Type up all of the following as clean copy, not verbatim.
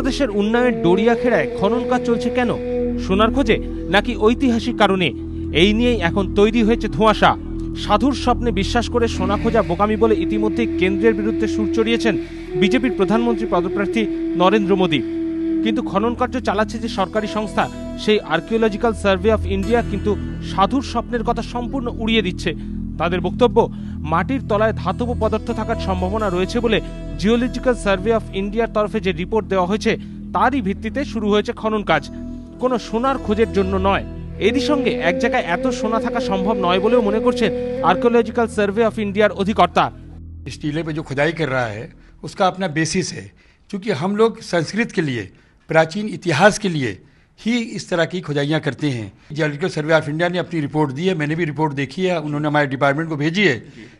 উত্তরপ্রদেশের উন্নয়নের ডড়িয়াখেড়ায় খনন কাজ চলছে কেন? সোনার খোঁজে নাকি ঐতিহাসিক কারণে? এই নিয়েই এখন তৈরি হয়েছে ধোঁয়াশা। সাধুর স্বপ্নে বিশ্বাস করে সোনা খোঁজা বোকামি বলে ইতিমধ্যেই কেন্দ্রের বিরুদ্ধে সুর চড়িয়েছেন বিজেপির প্রধানমন্ত্রী পদপ্রার্থী নরেন্দ্র মোদী। কিন্তু খনন কার্য চালাচ্ছে যে সরকারি সংস্থা, সেই আর্কিওলজিক্যাল সার্ভে অফ ইন্ডিয়া কিন্তু সাধুর স্বপ্নের কথা সম্পূর্ণ উড়িয়ে দিচ্ছে। তাদের বক্তব্য, মাটির তলায় ধাতব পদার্থ থাকার সম্ভাবনা রয়েছে বলে জিওলজিক্যাল সার্ভে অফ ইন্ডিয়ার তরফে যে রিপোর্ট দেওয়া হয়েছে তারই ভিত্তিতে শুরু হয়েছে খনন কাজ, কোনো সোনার খোঁজের জন্য নয়। এরই সঙ্গে এক জায়গায় এত সোনা থাকা সম্ভব নয় বলেও মনে করছেন आर्कियोलॉजिकल सर्वे ऑफ इंडिया अधिकर्ता। इस टीले पे जो खुदाई कर रहा है उसका अपना बेसिस है, क्योंकि हम लोग संस्कृत के लिए, प्राचीन इतिहास के लिए ही इस तरह की खुदाइयाँ करते हैं। जियोलॉजिकल सर्वे ऑफ इंडिया ने अपनी रिपोर्ट दी है, मैंने भी रिपोर्ट देखी है, उन्होंने हमारे डिपार्टमेंट को भेजी है,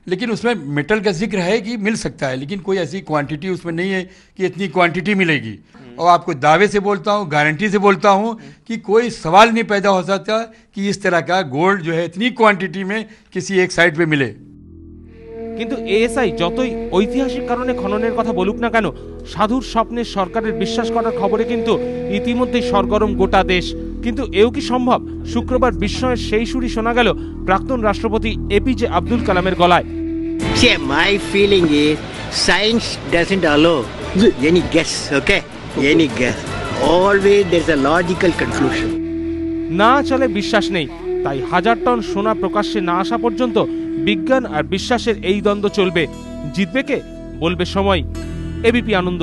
लेकिन उसमें मेटल का जिक्र है कि मिल सकता है, लेकिन कोई ऐसी क्वांटिटी उसमें नहीं है कि इतनी क्वांटिटी मिलेगी। और आपको दावे से बोलता हूँ, गारंटी से बोलता हूँ कि कोई सवाल नहीं पैदा हो सकता कि इस तरह का गोल्ड जो है इतनी क्वांटिटी में किसी एक साइट पे मिले। কিন্তু এএসআই যতই ঐতিহাসিক কারণে খননের কথা বলুক না কেন, সাধুর স্বপ্নে সরকারের বিশ্বাস করার খবরে কিন্তু ইতিমধ্যেই সরগরম গোটা দেশ। কিন্তু এও কি সম্ভব? শুক্রবার বিস্ময়ের সেই সুরই শোনা গেল প্রাক্তন রাষ্ট্রপতি এপিজে আব্দুল কালামের গলায়। My feeling is science doesn't allow any guess, okay? Any guess. Always there's a logical conclusion. না চলে বিশ্বাস নেই, তাই হাজার টন সোনা প্রকাশ্যে না আসা পর্যন্ত বিজ্ঞান আর বিশ্বাসের এই দ্বন্দ্ব চলবে। জিতবে কে বলবে সময়। এবিপি আনন্দ।